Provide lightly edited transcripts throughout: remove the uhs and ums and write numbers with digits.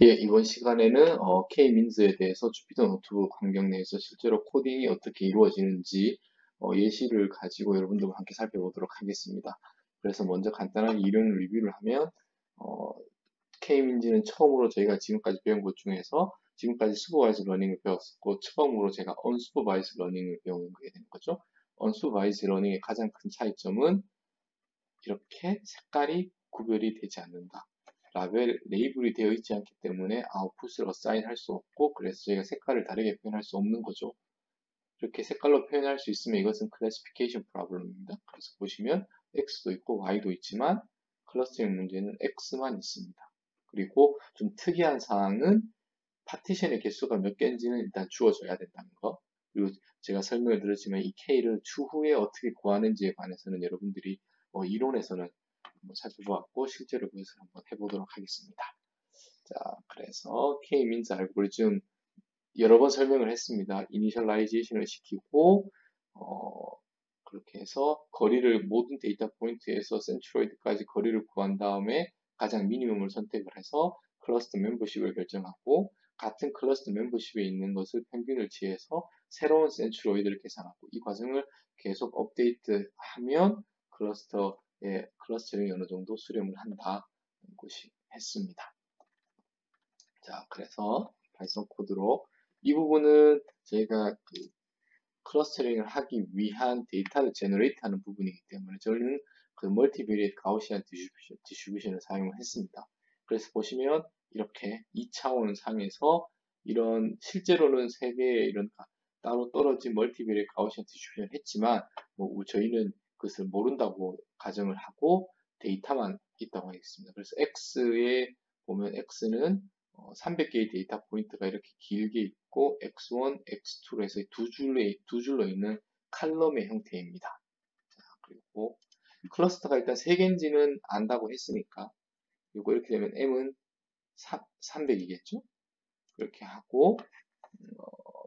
예, 이번 시간에는 K-민즈에 대해서 주피터 노트북 환경 내에서 실제로 코딩이 어떻게 이루어지는지 예시를 가지고 여러분들과 함께 살펴보도록 하겠습니다. 그래서 먼저 간단하게 이론 리뷰를 하면 어, K-민즈는 처음으로 저희가 지금까지 배운 것 중에서 지금까지 슈퍼바이즈 러닝을 배웠었고 처음으로 제가 언슈퍼바이즈 러닝을 배우게 되는 거죠. 언슈퍼바이즈 러닝의 가장 큰 차이점은 이렇게 색깔이 구별이 되지 않는다. 라벨, 레이블이 되어 있지 않기 때문에 아웃풋을 어사인 할 수 없고 그래서 저희가 색깔을 다르게 표현할 수 없는 거죠. 이렇게 색깔로 표현할 수 있으면 이것은 클래시피케이션 프로블럼입니다. 그래서 보시면 X도 있고 Y도 있지만 클러스터링 문제는 X만 있습니다. 그리고 좀 특이한 사항은 파티션의 개수가 몇 개인지는 일단 주어져야 된다는 거. 그리고 제가 설명을 드렸지만 이 K를 추후에 어떻게 구하는지에 관해서는 여러분들이 이론에서는 한번 살펴보았고 실제로 그것을 한번 해보도록 하겠습니다. 자, 그래서 K-민즈 알고리즘 여러 번 설명을 했습니다. 이니셜라이제이션을 시키고 그렇게 해서 거리를 모든 데이터 포인트에서 센트로이드까지 거리를 구한 다음에 가장 미니멈을 선택을 해서 클러스터 멤버십을 결정하고 같은 클러스터 멤버십에 있는 것을 평균을 취해서 새로운 센트로이드를 계산하고 이 과정을 계속 업데이트하면 클러스터링이 어느 정도 수렴을 한다 것이 했습니다. 자, 그래서 파이썬 코드로 이 부분은 저희가 클러스터링을 하기 위한 데이터를 제너레이트하는 부분이기 때문에 저는 그 멀티비리에이트 가우시안 디스트리뷰션을 사용을 했습니다. 그래서 보시면 이렇게 2차원 상에서 이런 실제로는 세 개의 이런 따로 떨어진 멀티비리에이트 가우시안 디스트리뷰션을 했지만 뭐 저희는 그것을 모른다고 가정을 하고 데이터만 있다고 하겠습니다. 그래서 X에 보면 X는 300개의 데이터 포인트가 이렇게 길게 있고 x1, x2로 해서 두 줄로 있는 칼럼의 형태입니다. 자, 그리고 클러스터가 일단 3개인지는 안다고 했으니까 이거 이렇게 되면 m은 300이겠죠? 그렇게 하고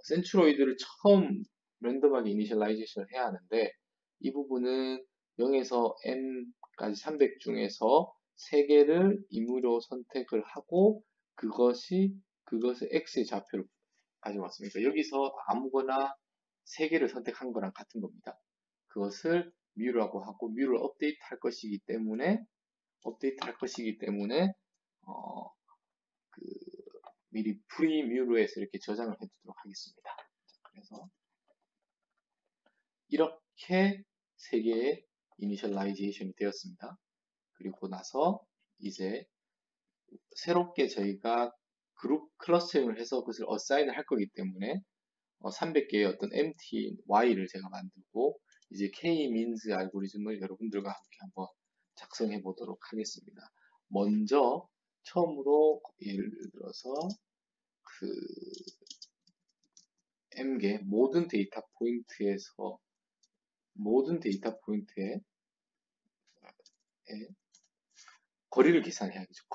센트로이드를 처음 랜덤하게 이니셜라이제이션을 해야 하는데 이 부분은 0에서 m까지 300 중에서 3개를 임의로 선택을 하고 그것을 x의 좌표를 가져왔습니다. 여기서 아무거나 3개를 선택한 거랑 같은 겁니다. 그것을 뮤라고 하고 뮤를 업데이트 할 것이기 때문에 어, 그 미리 프리뮤로 해서 이렇게 저장을 해두도록 하겠습니다. 그래서 이렇게 3개의 이니셜라이제이션이 되었습니다. 그리고 나서 이제 새롭게 저희가 그룹 클러스터링을 해서 그것을 어사인을 할 거기 때문에 300개의 어떤 empty y를 제가 만들고 이제 k-means 알고리즘을 여러분들과 함께 한번 작성해 보도록 하겠습니다. 먼저 처음으로 예를 들어서 그 m개 모든 데이터 포인트에 거리를 계산해야겠죠.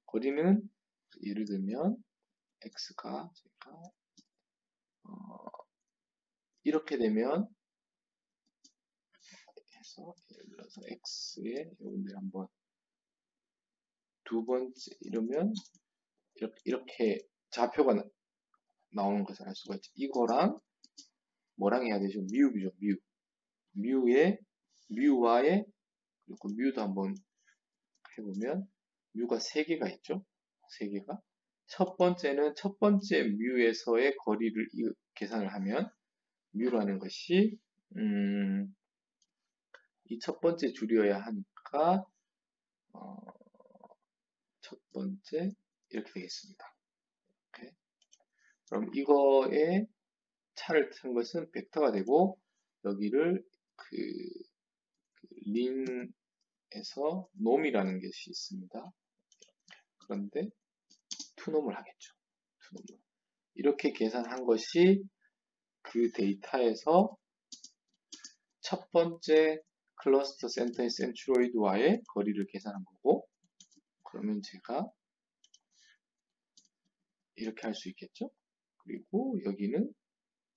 거리는 예를 들면 x가 제가 이렇게 되면 해서 예를 들어서 x에 여러분들 한번 두 번째 이러면 이렇게 좌표가 나오는 것을 알 수가 있죠. 이거랑 뭐랑 해야 되죠? 뮤죠, 뮤와의 그리고 뮤도 한번 해보면 뮤가 3개가 있죠. 3개가 첫 번째는 첫 번째 뮤에서의 거리를 계산을 하면 뮤라는 것이 이 첫 번째 줄이어야 하니까 첫 번째 이렇게 되겠습니다. 이렇게. 그럼 이거에 차를 튼 것은 벡터가 되고 여기를 린에서 놈이라는 것이 있습니다. 그런데 투놈을 하겠죠. 투놈을. 이렇게 계산한 것이 그 데이터에서 첫 번째 클러스터 센터의 센트로이드와의 거리를 계산한 거고 그러면 제가 이렇게 할 수 있겠죠. 그리고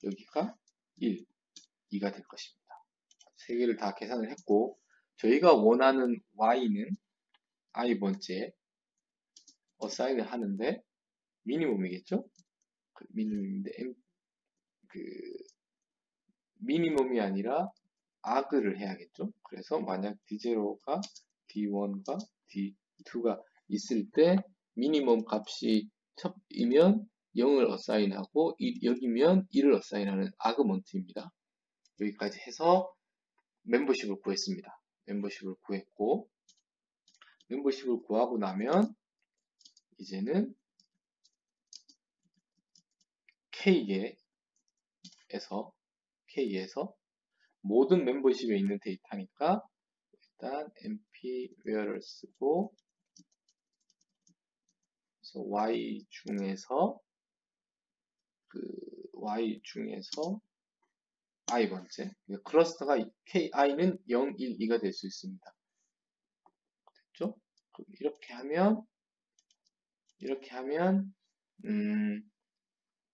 여기가 1, 2가 될 것입니다. 3개를 다 계산을 했고 저희가 원하는 y는 i번째 어사인을 하는데 미니멈이겠죠? 그 미니멈인데 그 미니멈이 아니라 아그를 해야겠죠? 그래서 만약 D0가 D1과 D2가 있을 때 미니멈 값이 첩이면 0을 어사인하고 여기면 1을 어사인하는 아그먼트입니다. 여기까지 해서 멤버십을 구했습니다. 멤버십을 구했고 멤버십을 구하고 나면 이제는 K에서 모든 멤버십에 있는 데이터니까 일단 np where를 쓰고 그래서 y 중에서 i번째 클러스터가 ki는 0, 1, 2가 될 수 있습니다. 됐죠? 그럼 이렇게 하면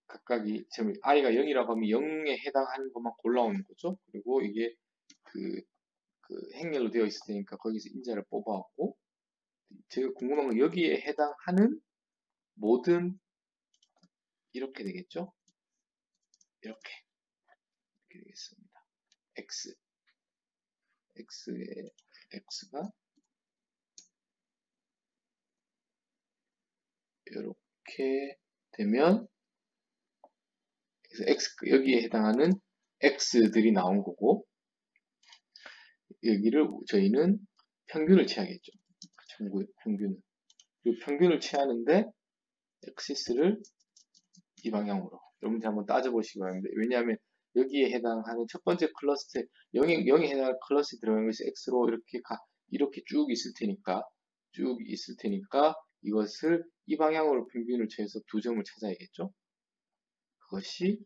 각각이 지금 i가 0이라고 하면 0에 해당하는 것만 골라오는 거죠. 그리고 이게 그 행렬로 되어 있을 테니까 거기서 인자를 뽑아왔고 제가 궁금한 건 여기에 해당하는 모든 이렇게 되겠죠? 이렇게 되겠습니다. x가 이렇게 되면 그래서 여기에 해당하는 x들이 나온 거고 여기를 저희는 평균을 취하겠죠. 평균을. 그리고 평균을 취하는데 엑시스를 이 방향으로 여러분들 한번 따져보시기 바랍니다. 왜냐하면 여기에 해당하는 첫 번째 클러스터에 0에 해당하는 클러스에 들어가는 것이 x로 이렇게 쭉 있을 테니까 이것을 이 방향으로 평균을 취해서 두 점을 찾아야겠죠. 그것이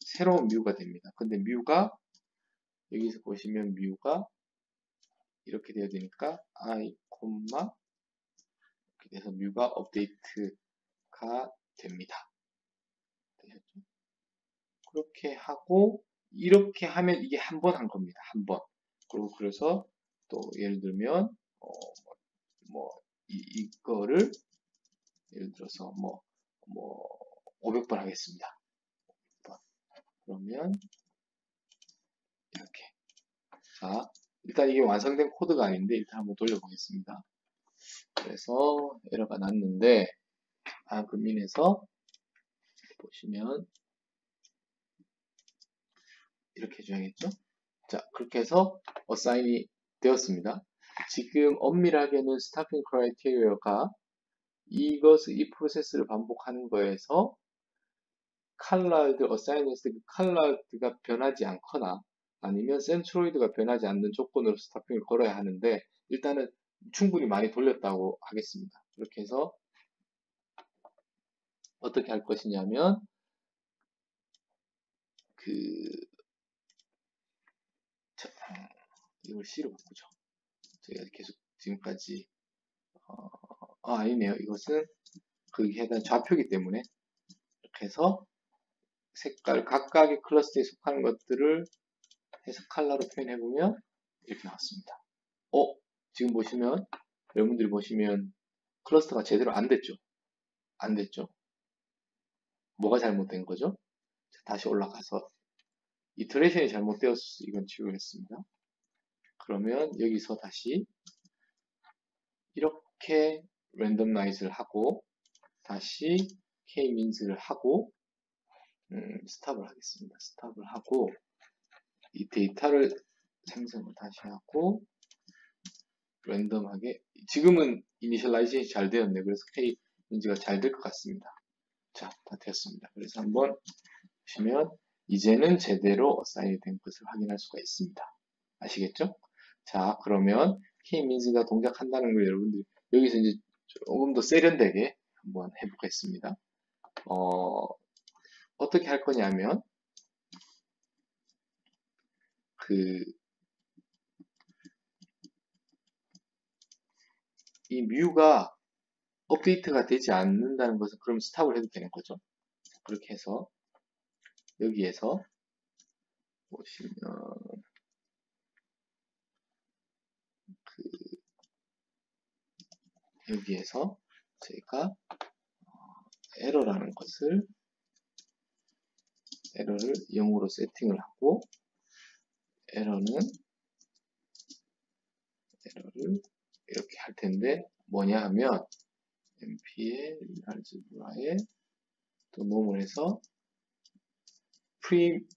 새로운 뮤가 됩니다. 근데 뮤가 여기서 보시면 뮤가 이렇게 되어야 되니까 i, 이렇게 돼서 뮤가 업데이트가 됩니다. 되셨죠? 그렇게 하고 이렇게 하면 이게 한 번 한 겁니다. 한 번. 그리고 그래서 또 예를 들면 이거를 예를 들어서 500번 하겠습니다. 500번. 그러면 이렇게. 자, 일단 이게 완성된 코드가 아닌데 일단 한번 돌려보겠습니다. 그래서 에러가 났는데 admin에서 보시면 이렇게 해줘야겠죠? 자, 그렇게 해서 어사인이 되었습니다. 지금 엄밀하게는 스타핑 크라이테리어가 이 프로세스를 반복하는 거에서 어사인했을 때 칼라드가 변하지 않거나 아니면 센트로이드가 변하지 않는 조건으로 스타핑을 걸어야 하는데 일단은 충분히 많이 돌렸다고 하겠습니다. 그렇게 해서 어떻게 할 것이냐면 이걸 C로 바꾸죠. 저희가 계속 지금까지 아니네요. 이것은 거기에 해당 좌표이기 때문에 이렇게 해서 색깔 각각의 클러스터에 속하는 것들을 해서 컬러로 표현해보면 이렇게 나왔습니다. 지금 보시면 여러분들이 보시면 클러스터가 제대로 안 됐죠? 안 됐죠? 뭐가 잘못된 거죠? 자, 다시 올라가서 이터레이션이 잘못되었어. 이건 지우겠습니다. 그러면 여기서 다시 이렇게 랜덤라이즈를 하고 다시 k-means를 하고 스탑을 하겠습니다. 스탑을 하고 이 데이터를 생성을 다시 하고 랜덤하게 지금은 이니셜라이제이션이 잘 되었네요. 그래서 k-means가 잘 될 것 같습니다. 자, 다 되었습니다. 그래서 한번 보시면 이제는 제대로 어사인이 된 것을 확인할 수가 있습니다. 아시겠죠? 자, 그러면 k-means가 동작한다는 걸 여러분들이 여기서 이제 조금 더 세련되게 한번 해보겠습니다. 어떻게 할 거냐면 이 뮤가 업데이트가 되지 않는다는 것은 그럼 스탑을 해도 되는 거죠. 그렇게 해서 여기에서 보시면 여기에서 제가 에러라는 것을 에러를 0으로 세팅을 하고 에러를 이렇게 할 텐데 뭐냐 하면 np의 알즈브라에 또 놈을 해서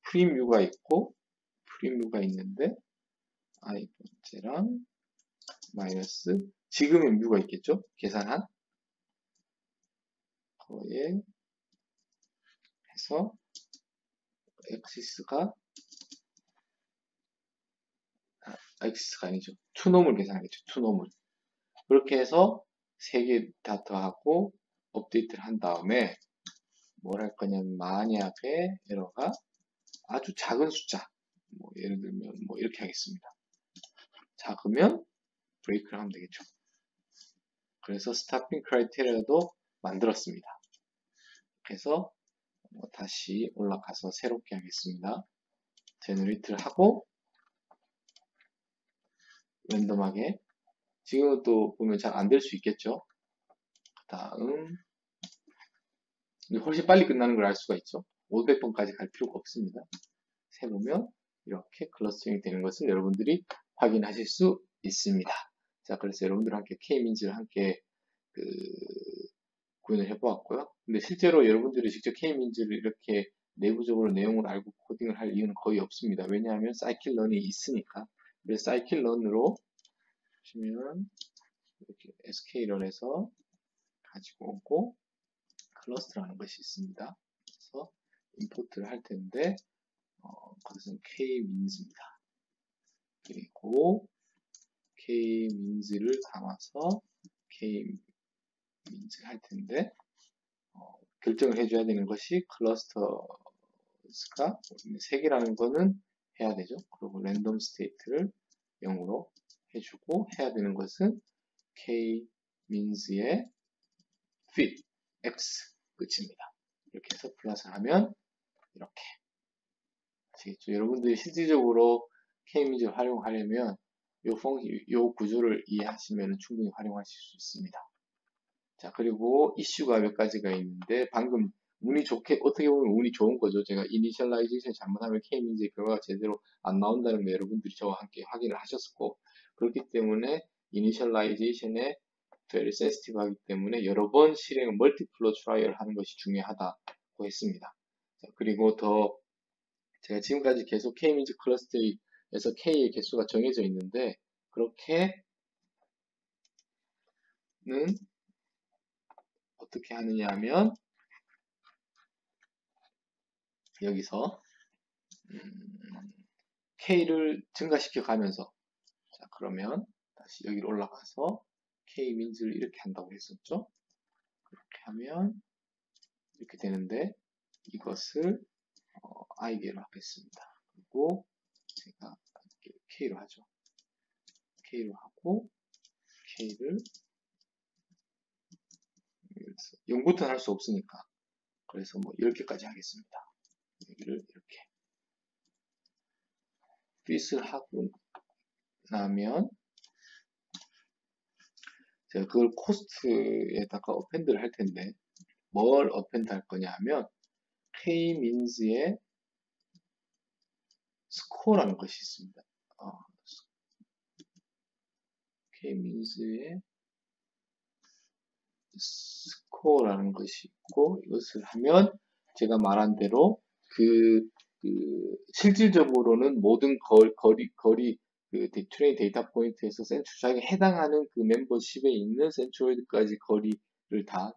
프리뮤가 있고 프리뮤가 있는데 i 번째랑 마이너스 지금의 뮤가 있겠죠? 계산한 거에 해서 엑시스가 아니죠. 투놈을 계산하겠죠. 투놈을. 그렇게 해서 3개 다 더하고 업데이트를 한 다음에 뭘 할 거냐면 만약에 에러가 아주 작은 숫자 뭐 예를 들면 뭐 이렇게 하겠습니다. 작으면 브레이크를 하면 되겠죠. 그래서 스타핑 크라이테리아도 만들었습니다. 그래서 다시 올라가서 새롭게 하겠습니다. 제너레이트를 하고 랜덤하게 지금은 또 보면 잘 안 될 수 있겠죠. 그 다음 훨씬 빨리 끝나는 걸 알 수가 있죠. 500번까지 갈 필요가 없습니다. 세보면 이렇게 클러스터링이 되는 것을 여러분들이 확인하실 수 있습니다. 자, 그래서 여러분들과 함께 K-민즈를 함께 구현을 해보았고요. 근데 실제로 여러분들이 직접 K-민즈를 이렇게 내부적으로 내용을 알고 코딩을 할 이유는 거의 없습니다. 왜냐하면 사이클런이 있으니까. 그래서 사이클런으로 보시면 이렇게 sk런에서 가지고 오고 클러스터라는 것이 있습니다. 그래서 임포트를 할 텐데 그것은 K-민즈입니다. 그리고 K-민즈를 담아서 K-민즈를 할 텐데 결정을 해줘야 되는 것이 클러스터가 3개라는 거는 해야 되죠. 그리고 랜덤 스테이트를 0으로 해주고 해야 되는 것은 K-민즈의 fit x 끝입니다. 이렇게 해서 플러스를 하면 이렇게 아시겠죠? 여러분들이 실질적으로 K-민즈를 활용하려면 요 구조를 이해하시면 충분히 활용하실 수 있습니다. 자, 그리고 이슈가 몇 가지가 있는데 방금 운이 좋게 어떻게 보면 운이 좋은 거죠. 제가 이니셜라이제이션 잘못하면 K-민즈의 결과가 제대로 안 나온다는 거 여러분들이 저와 함께 확인을 하셨고 그렇기 때문에 이니셜라이제이션에 very sensitive 하기 때문에 여러 번 실행을 멀티플로 트라이얼 하는 것이 중요하다고 했습니다. 자, 그리고 더 제가 지금까지 계속 K-민즈 클러스터에서 K의 개수가 정해져 있는데 그렇게는 어떻게 하느냐 하면 여기서 K를 증가시켜 가면서 자 그러면 다시 여기로 올라가서 K-민즈를 이렇게 한다고 했었죠. 그렇게 하면 이렇게 되는데 이것을 i개로 하겠습니다. 그리고 제가 K로 하죠. K로 하고 K를 0부터는 할 수 없으니까 그래서 뭐 10개까지 하겠습니다. 여기를 이렇게 fit을 하고 나면 제가 그걸 코스트에다가 어펜드를 할 텐데 뭘 어펜드 할 거냐 하면 K-민즈의 스코어라는 것이 있습니다. K-민즈의 스코어라는 것이 있고 이것을 하면 제가 말한 대로 실질적으로는 모든 거리 트레인 데이터 포인트에서 자기가 해당하는 그 멤버십에 있는 센트로이드까지 거리를 다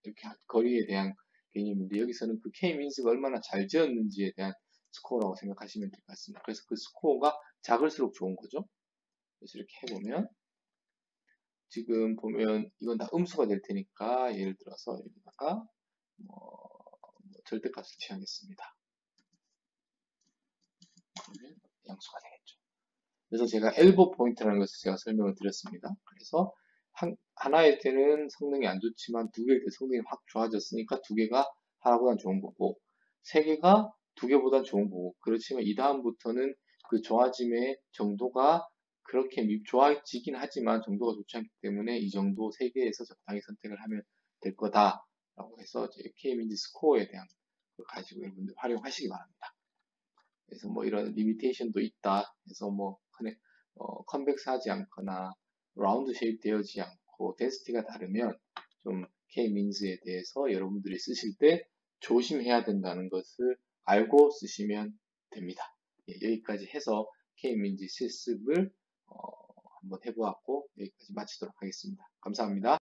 이렇게 거리에 대한 개념인데 여기서는 그 K-민즈가 얼마나 잘 지었는지에 대한 스코어라고 생각하시면 될 것 같습니다. 그래서 그 스코어가 작을수록 좋은 거죠. 그래서 이렇게 해보면 지금 보면 이건 다 음수가 될 테니까 예를 들어서 여기다가 절대값을 취하겠습니다. 그러면 양수가 되겠죠. 그래서 제가 엘보 포인트라는 것을 제가 설명을 드렸습니다. 그래서 하나일 때는 성능이 안 좋지만 2개일 때 성능이 확 좋아졌으니까 2개가 하나보다 좋은 거고 3개가 2개보다 좋은 거고 그렇지만 이 다음부터는 그 좋아짐의 정도가 그렇게 좋아지긴 하지만 정도가 좋지 않기 때문에 이 정도 3개에서 적당히 선택을 하면 될 거다라고 해서 이제 K민지 스코어에 대한 걸 가지고 여러분들 활용하시기 바랍니다. 그래서 뭐 이런 리미테이션도 있다 해서 뭐 컨벡스 하지 않거나 라운드 쉐입 되어지 않고 덴시티가 다르면 좀 K민즈에 대해서 여러분들이 쓰실 때 조심해야 된다는 것을 알고 쓰시면 됩니다. 예, 여기까지 해서 K민즈 실습을 한번 해보았고 여기까지 마치도록 하겠습니다. 감사합니다.